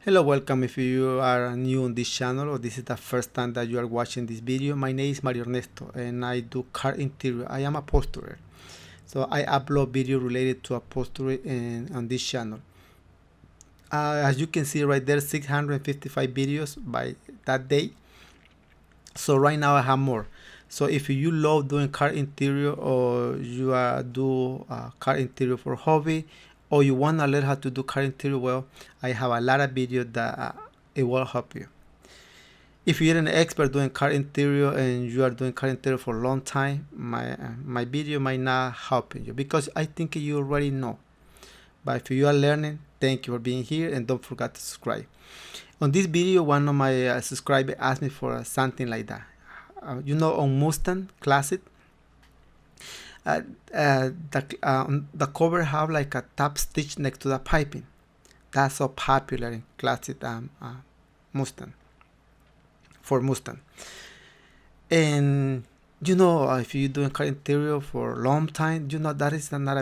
Hello, welcome. If you are new on this channel or this is the first time that you are watching this video, my name is Mario Ernesto and I do car interior. I am a upholsterer, so I upload video related to upholstery on this channel. As you can see right there, 655 videos by that day. So right now I have more. So if you love doing car interior or you do car interior for hobby, or you want to learn how to do car interior well, I have a lot of videos that it will help you. If you're an expert doing car interior and you are doing car interior for a long time, my video might not help you because I think you already know. But if you are learning, thank you for being here and don't forget to subscribe. On this video, one of my subscribers asked me for something like that. On Mustang Classic, the cover have like a top stitch next to the piping. That's so popular in classic Mustang, for Mustang. And if you're doing car interior for a long time, that is not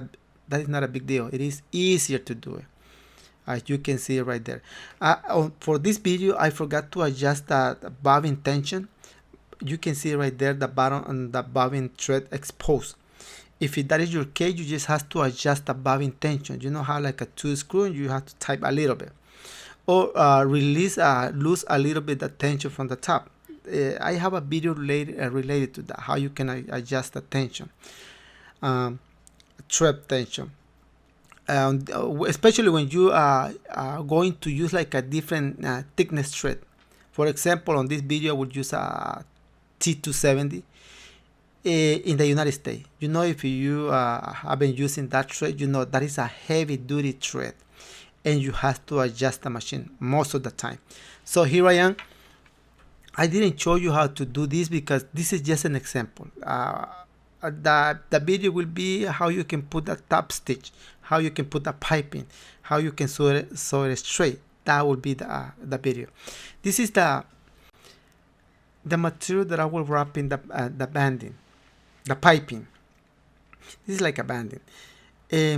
a big deal. It is easier to do it, as you can see right there. For this video, I forgot to adjust the bobbin tension. You can see right there the bottom and the bobbin thread exposed. If that is your case, you just have to adjust the bobbin tension. You know how like a 2 screw, and you have to tighten a little bit, or lose a little bit the tension from the top. I have a video related to that, how you can adjust the tension, thread tension, especially when you are going to use like a different thickness thread. For example, on this video, I would use a T270 in the United States. If you have been using that thread, that is a heavy duty thread and you have to adjust the machine most of the time. So here I am. I didn't show you how to do this because this is just an example. The video will be how you can put the top stitch, how you can put the piping, how you can sew it straight. That will be the video. This is the material that I will wrap in the banding, the piping. This is like a banding.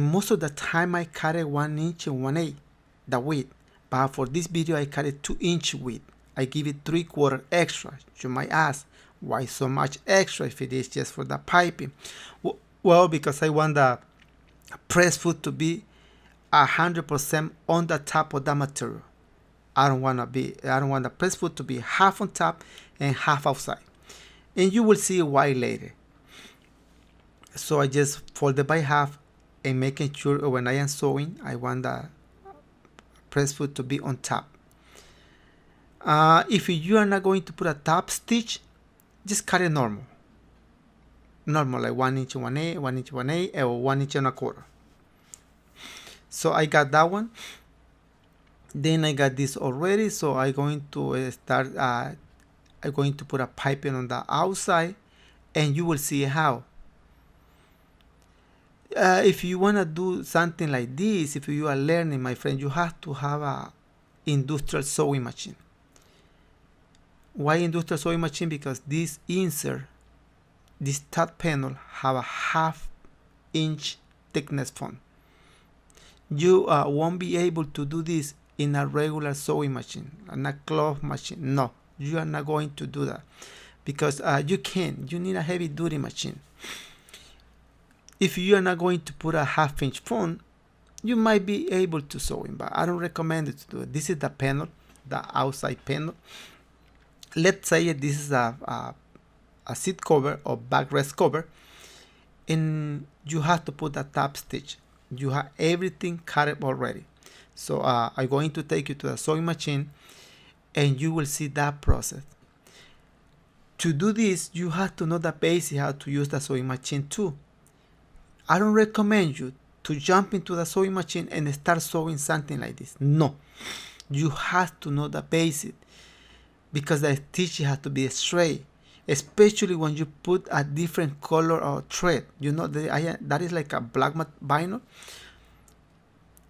Most of the time I cut it 1 inch and 1/8 the width, but for this video I cut it 2 inch width. I give it 3/4 extra. You might ask, why so much extra if it is just for the piping? Well, because I want the press foot to be 100% on the top of the material. I don't want the press foot to be half on top and half outside, and you will see why later. So I just fold it by half and making sure when I am sewing, I want the press foot to be on top. If you are not going to put a top stitch, just cut it normal, like 1 inch and 1/8, 1 inch 1/8, or 1 inch and 1/4. So I got that one. Then I got this already, so I'm going to start. I'm going to put a piping on the outside, and you will see how. If you want to do something like this, if you are learning, my friend, you have to have a industrial sewing machine. Why industrial sewing machine? Because this insert, this top panel, have a 1/2 inch thickness font. You won't be able to do this in a regular sewing machine, in a cloth machine. No, you are not going to do that because you need a heavy duty machine. If you are not going to put a 1/2 inch font, you might be able to sew it, but I don't recommend it to do it. This is the panel, the outside panel. Let's say this is a seat cover or backrest cover, and you have to put the top stitch. You have everything cut up already. So I'm going to take you to the sewing machine and you will see that process. To do this, you have to know the basics how to use the sewing machine too. I don't recommend you to jump into the sewing machine and start sewing something like this. No, you have to know the basics because the stitch has to be straight, especially when you put a different color or thread. That is like a black vinyl,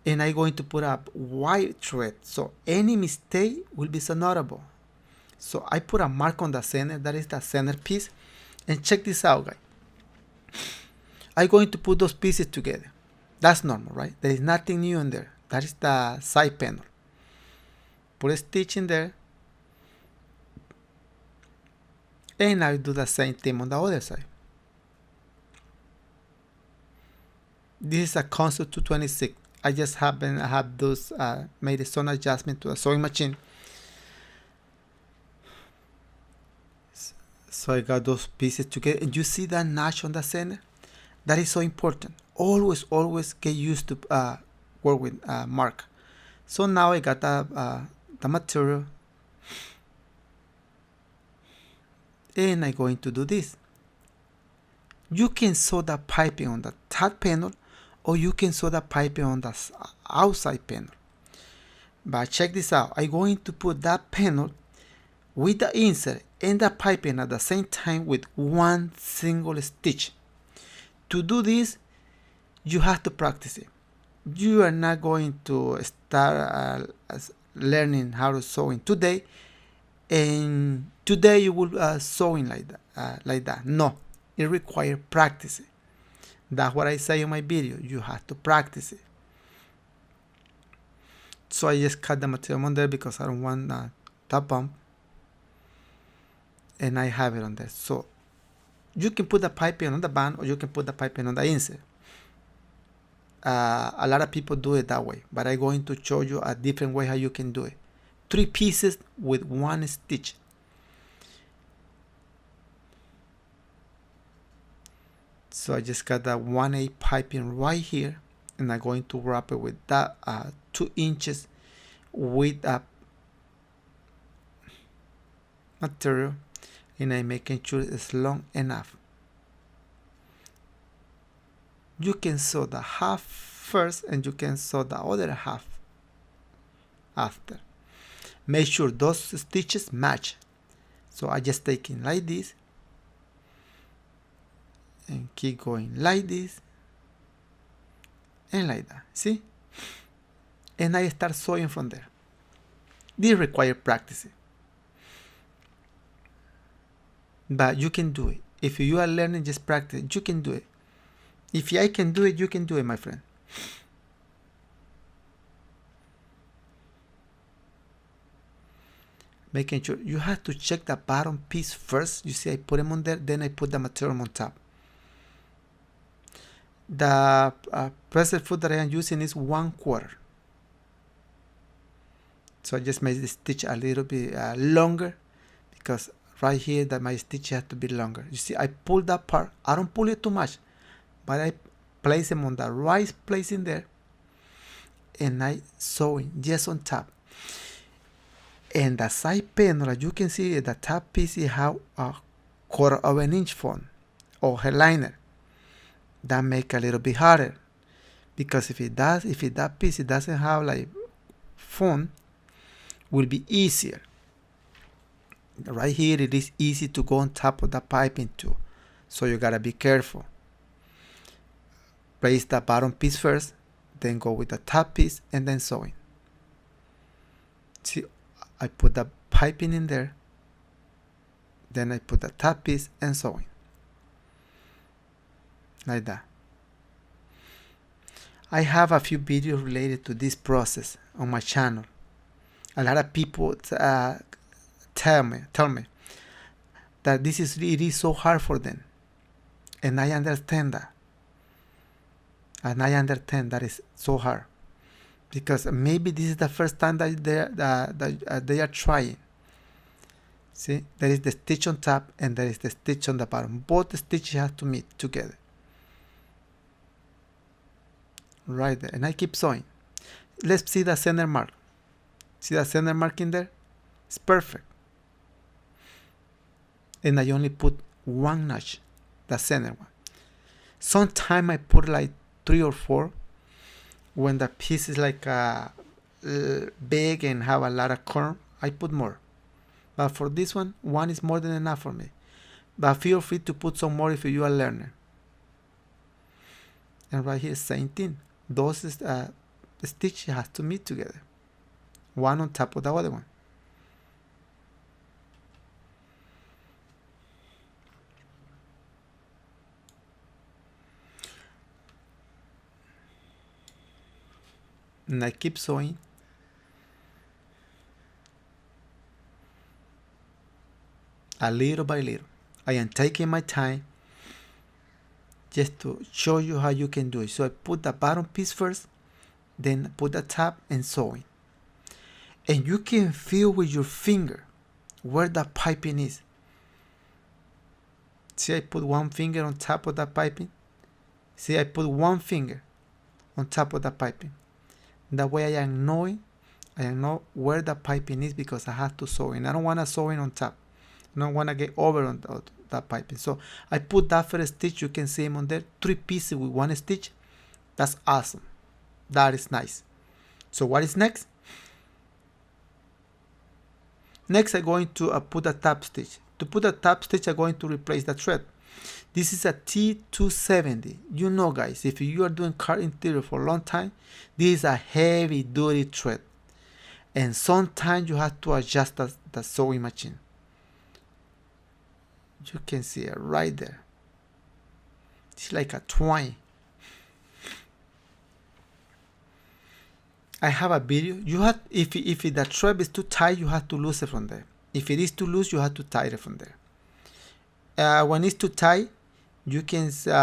and I'm going to put a white thread, so any mistake will be so notable. So I put a mark on the center, that is the center piece, and check this out, guys. I'm going to put those pieces together. That's normal, right? There is nothing new in there. That is the side panel. put a stitch in there, and I do the same thing on the other side. This is a Concept 226. I just have those made some adjustment to the sewing machine. So I got those pieces together, and you see that notch on the center? That is so important. Always get used to work with mark. So now I got the material, and I'm going to do this. You can sew the piping on the top panel, or you can sew the piping on the outside panel. But check this out. I'm going to put that panel with the insert and the piping at the same time with one single stitch. To do this, you have to practice it. You are not going to start learning how to sew in today, and today you will sewing like that. No, it requires practice. That's what I say in my video. You have to practice it. So I just cut the material on there because I don't want top bump, and I have it on there. So you can put the piping on the band, or you can put the piping on the insert. A lot of people do it that way, but I'm going to show you a different way how you can do it. 3 pieces with 1 stitch. So I just got that 1/8 piping right here, and I'm going to wrap it with that 2 inches with material, and I'm making sure it's long enough. You can sew the half first, and you can sew the other half after. Make sure those stitches match. So I just take it like this, and keep going like this, and like that. See? And I start sewing from there. This requires practice, but you can do it. If you are learning, just practice. You can do it. If I can do it, you can do it, my friend. Making sure you have to check the bottom piece first. You see, I put them on there, then I put the material on top. The pressed foot that I am using is 1/4. So I just made the stitch a little bit longer, because right here that my stitch has to be longer. You see, I pull that part. I don't pull it too much, but I place them on the right place in there, and I sewing just on top. And the side panel, as you can see, the top piece is how a 1/4 of an inch font or headliner. That make a little bit harder, because if that piece doesn't have like font, will be easier. Right here, it is easy to go on top of the piping too, so you gotta be careful. Place the bottom piece first, then go with the top piece, and then sewing. See, I put the piping in there, then I put the top piece and sewing. Like that. I have a few videos related to this process on my channel. A lot of people tell me that it is so hard for them, and I understand that. And I understand that it's so hard, because maybe this is the first time that they are trying. See, there is the stitch on top and there is the stitch on the bottom. Both stitches have to meet together. Right there, and I keep sewing. Let's see the center mark. See the center mark in there? It's perfect. And I only put 1 notch, the center one. Sometimes I put like 3 or 4 when the piece is like big and have a lot of curve. I put more, but for this one, 1 is more than enough for me. But feel free to put some more if you are a learner. And right here, same thing. Those stitches have to meet together, one on top of the other one. And I keep sewing. a little by little. I am taking my time just to show you how you can do it. So I put the bottom piece first, then put the top and sewing. And you can feel with your finger where the piping is. See, I put one finger on top of the piping. See, I put one finger on top of the piping. That way I know where the piping is because I have to sew in. I don't want to sew in on top. I don't want to get over on that piping. So I put that first stitch. You can see them on there. 3 pieces with 1 stitch. That's awesome. That is nice. So what is next? Next I'm going to put a top stitch. To put a top stitch, I'm going to replace the thread. This is a T270. You know, guys, if you are doing car interior for a long time, this is a heavy duty thread. And sometimes you have to adjust the sewing machine. You can see it right there. It's like a twine. I have a video. You have, if the thread is too tight, you have to lose it from there. If it is too loose, you have to tie it from there. When it's too tight, you can see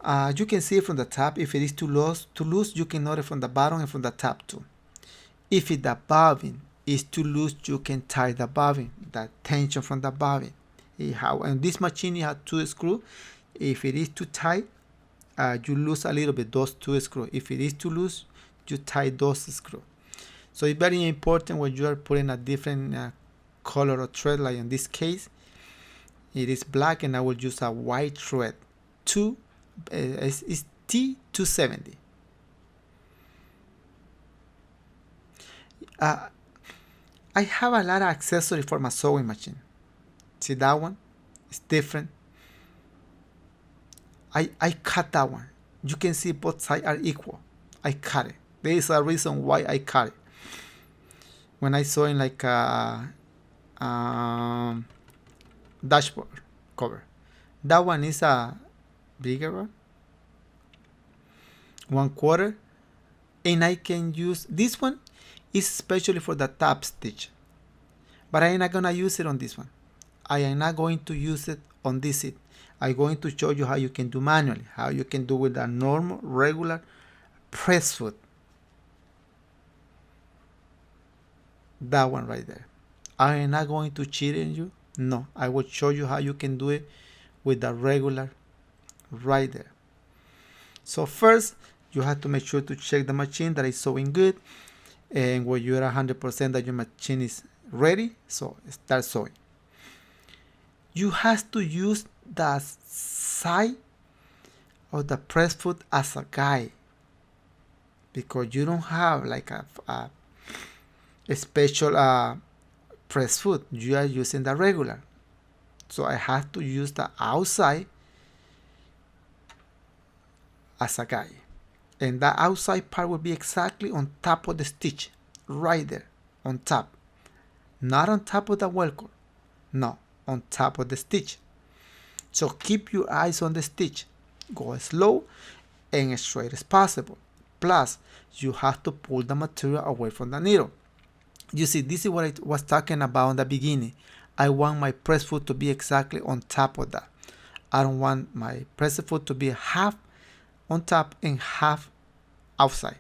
it from the top. If it is too loose, you can note it from the bottom and from the top too. If the bobbin is too loose, you can tie the bobbin, the tension from the bobbin. And this machine, you have 2 screws. If it is too tight, you lose a little bit those 2 screws. If it is too loose, you tie those screws. So it's very important when you are putting a different color of thread, like in this case, it is black and I will use a white thread. It's T270. I have a lot of accessories for my sewing machine. See that one? It's different. I cut that one. You can see both sides are equal. I cut it. There is a reason why I cut it. When I sew in like a dashboard cover, that one is a bigger one, 1/4, and I can use this one. Is especially for the top stitch, but I am not gonna use it on this one. I am not going to use it on this seat. I'm going to show you how you can do manually, how you can do with a normal, regular press foot. That one right there. I am not going to cheat on you. No, I will show you how you can do it with the regular right there. So first, you have to make sure to check the machine that is sewing good. And when you are 100% that your machine is ready, so start sewing. You have to use the side of the press foot as a guide because you don't have like a special press foot. You are using the regular. So I have to use the outside as a guide. And that outside part will be exactly on top of the stitch, right there, on top. Not on top of the velcro, no, on top of the stitch. So keep your eyes on the stitch. Go as slow and as straight as possible. Plus, you have to pull the material away from the needle. You see, this is what I was talking about in the beginning. I want my press foot to be exactly on top of that. I don't want my press foot to be half on top and half outside,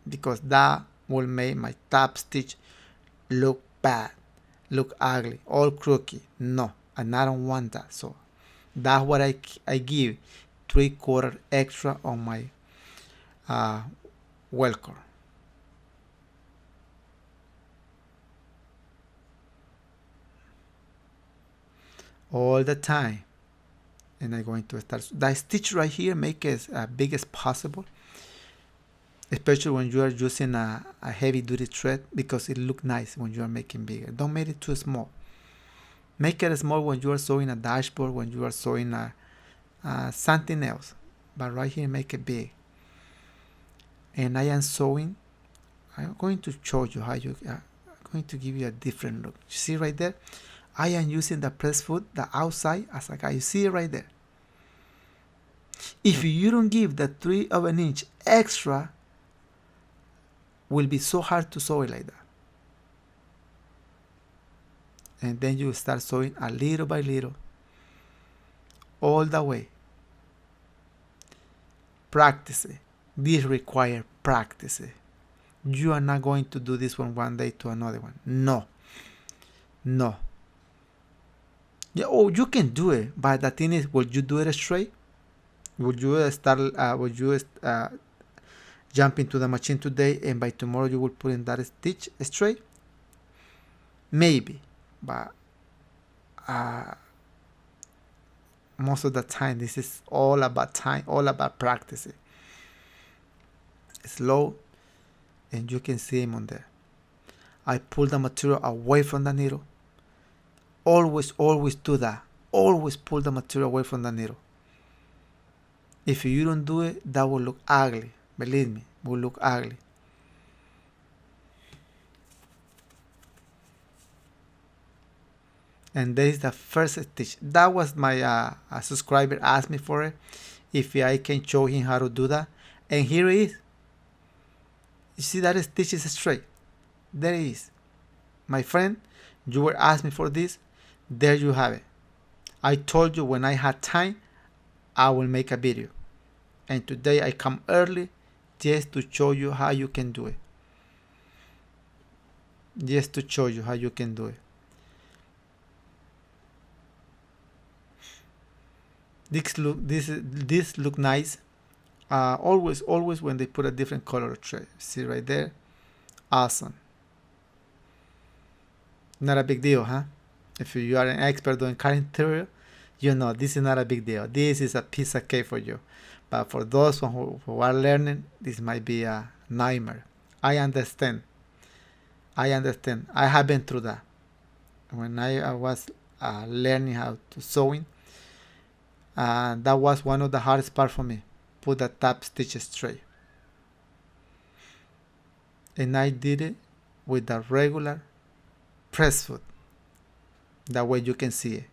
because that will make my top stitch look bad, look ugly, all crooked. No, and I don't want that. So that's what I give 3/4 extra on my velcro. All the time. And I'm going to start the stitch right here, make it as big as possible, especially when you are using a heavy duty thread, because it looks nice when you are making bigger. Don't make it too small. Make it small when you are sewing a dashboard, when you are sewing something else, but right here make it big. And I am sewing. I'm going to show you how you I'm going to give you a different look. You see right there, I am using the press foot, the outside as a guide. You see it right there. If you don't give the 3 of an inch extra, will be so hard to sew it like that. and then you start sewing a little by little all the way. Practice it. This requires practice. You are not going to do this one day to another one. No. Yeah, oh, you can do it, but the thing is, will you do it straight? Would you jump into the machine today and by tomorrow you will put in that stitch straight? Maybe, but most of the time this is all about time, all about practicing. Slow, and you can see him on there. I pull the material away from the needle. Always do that. Always pull the material away from the needle. If you don't do it, that will look ugly. Believe me, it will look ugly. And there is the first stitch. That was my a subscriber asked me for it, if I can show him how to do that. And here it is. You see that stitch is straight. There it is. My friend, you were asking me for this. There you have it. I told you when I had time, I will make a video. And today I come early just to show you how you can do it. Just to show you how you can do it. This look nice. Always when they put a different color tray. See right there? Awesome. Not a big deal, huh? If you are an expert doing car interior, you know this is not a big deal. This is a piece of cake for you. But for those who are learning, this might be a nightmare. I understand. I have been through that. When I was learning how to sewing, that was one of the hardest part for me. Put the top stitch straight. And I did it with the regular press foot. That way you can see it.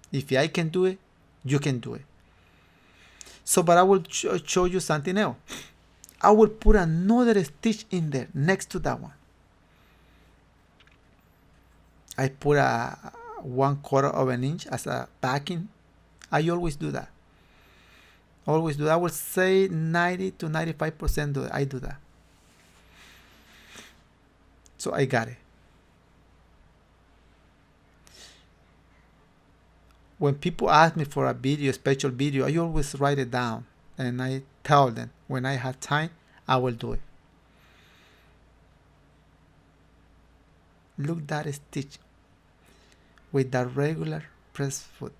If I can do it, you can do it. So, but I will show you something else. I will put another stitch in there next to that one. I put a 1/4 of an inch as a backing. I always do that. I would say 90 to 95% I do that. So I got it. When people ask me for a video, special video, I always write it down and I tell them when I have time, I will do it. Look at that stitch with the regular press foot.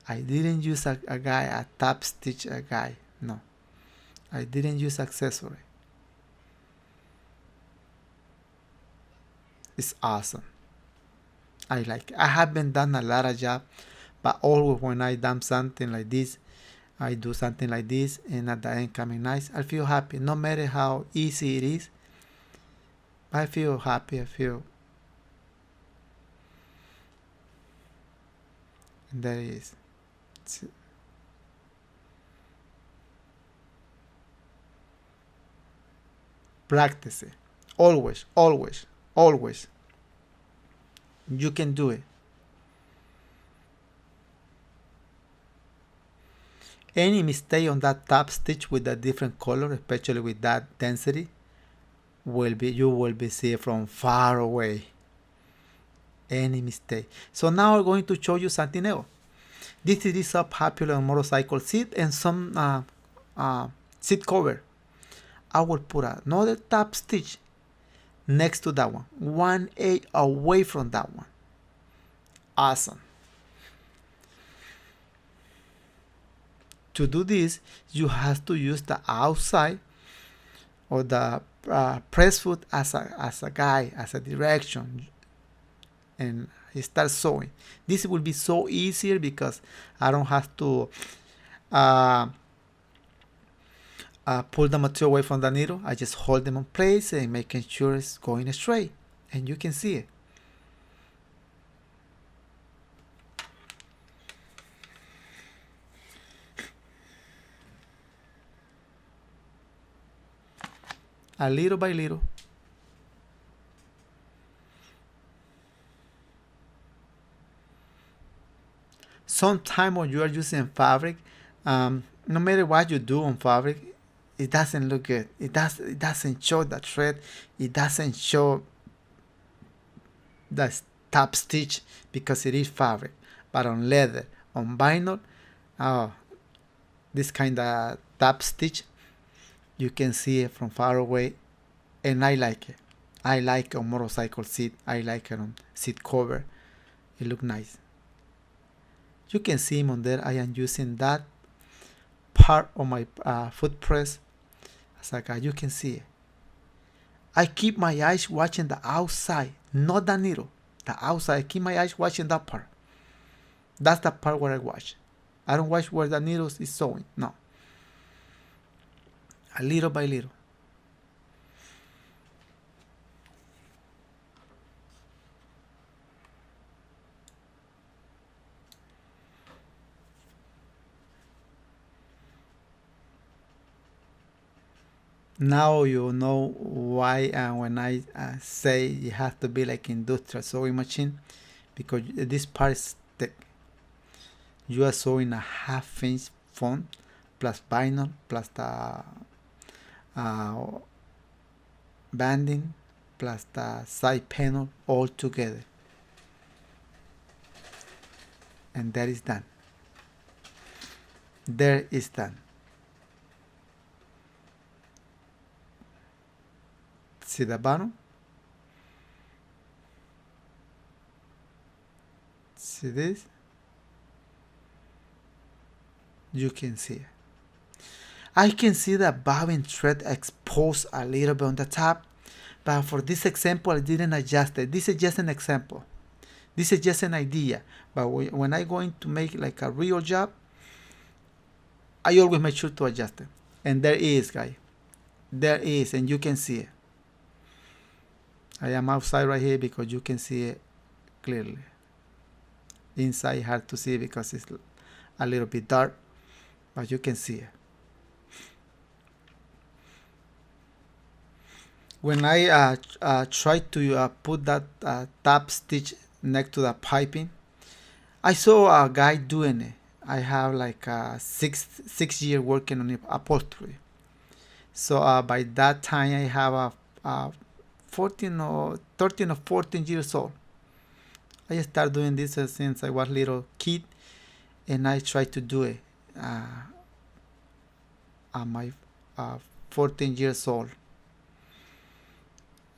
I didn't use a top stitch guy. No. I didn't use accessory. It's awesome. I like it. I haven't done a lot of job, but always when I done something like this, I do something like this, and at the end coming nice, I feel happy. No matter how easy it is, I feel happy. And there it is. Practice it. Always. You can do it. Any mistake on that top stitch with a different color, especially with that density, you will be seen from far away. Any mistake. So now I'm going to show you something else. This is a popular motorcycle seat and some seat cover. I will put another top stitch next to that one, 1/8 away from that one. Awesome. To do this, you have to use the outside or the press foot as a guide, as a direction, and start sewing. This will be so easier because I don't have to pull the material away from the needle. I just hold them in place and making sure it's going straight, and you can see it. A little by little. Sometimes when you are using fabric, no matter what you do on fabric, it doesn't look good. It doesn't show the thread. It doesn't show the top stitch because it is fabric. But on leather, on vinyl, this kind of top stitch, you can see it from far away, and I like it. I like it on motorcycle seat. I like it on seat cover. It looks nice. You can see on there I am using that part of my foot press as a guy. You can see it. I keep my eyes watching the outside, not the needle. The outside. I keep my eyes watching that part. That's the part where I watch. I don't watch where the needle is sewing. No. A little by little. Now you know why when I say it has to be like industrial sewing machine, because this part is thick. You are sewing a 1/2 inch foam plus vinyl plus the banding plus the side panel all together, and that is done. There is done. See the bottom? See this? You can see it. I can see the bobbin thread exposed a little bit on the top, but for this example I didn't adjust it. This is just an example. This is just an idea. But when I'm going to make like a real job, I always make sure to adjust it. And there is, guys. There is, and you can see it. I am outside right here because you can see it clearly. Inside hard to see because it's a little bit dark, but you can see it. When I try to put that top stitch next to the piping, I saw a guy doing it. I have like 6 years working on upholstery. So by that time I have a 13 or 14 years old. I started doing this since I was a little kid, and I tried to do it at my 14 years old.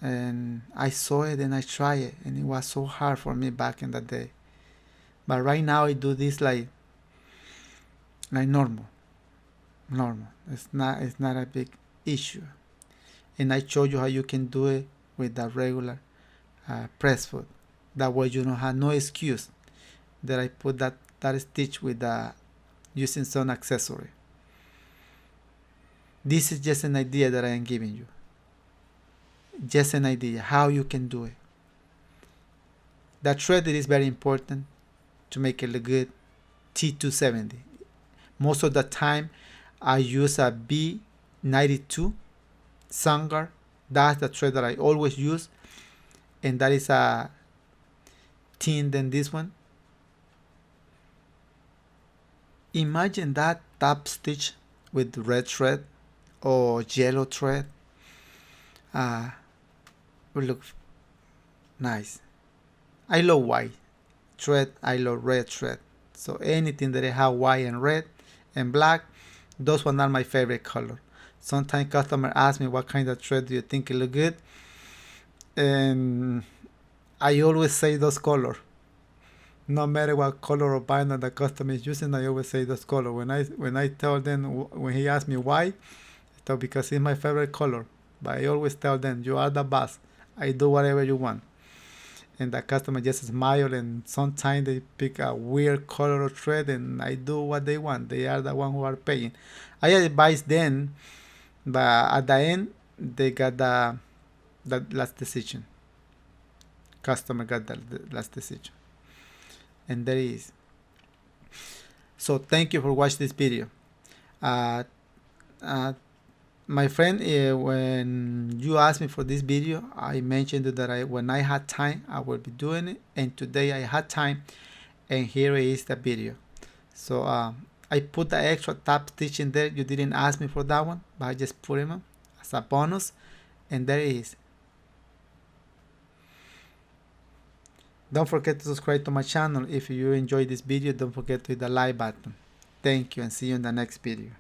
And I saw it and I tried it, and it was so hard for me back in the day. But right now I do this like normal. It's not a big issue. And I showed you how you can do it with the regular press foot. That way you don't have no excuse that I put that stitch with using some accessory. This is just an idea that I am giving you. Just an idea how you can do it. That thread is very important to make it look good. T270. Most of the time I use a B92 Sangar. That's the thread that I always use, and that is a thin than this one. Imagine that top stitch with red thread or yellow thread. Will look nice. I love white thread. I love red thread. So anything that I have white and red and black, those ones are my favorite color. Sometimes customers ask me what kind of thread do you think it look good, and I always say those colors. No matter what color or binder the customer is using, I always say those colors. When I tell them, when he asks me why, I tell because it's my favorite color. But I always tell them, you are the boss. I do whatever you want. And the customer just smile, and sometimes they pick a weird color or thread, and I do what they want. They are the one who are paying. I advise them, but at the end, they got the last decision. Customer got the last decision. And there is. So thank you for watching this video. My friend, when you asked me for this video, I mentioned that when I had time, I will be doing it. And today I had time, and here is the video. So I put the extra top stitch in there. You didn't ask me for that one, but I just put him as a bonus, and there it is. Don't forget to subscribe to my channel. If you enjoyed this video, don't forget to hit the like button. Thank you, and see you in the next video.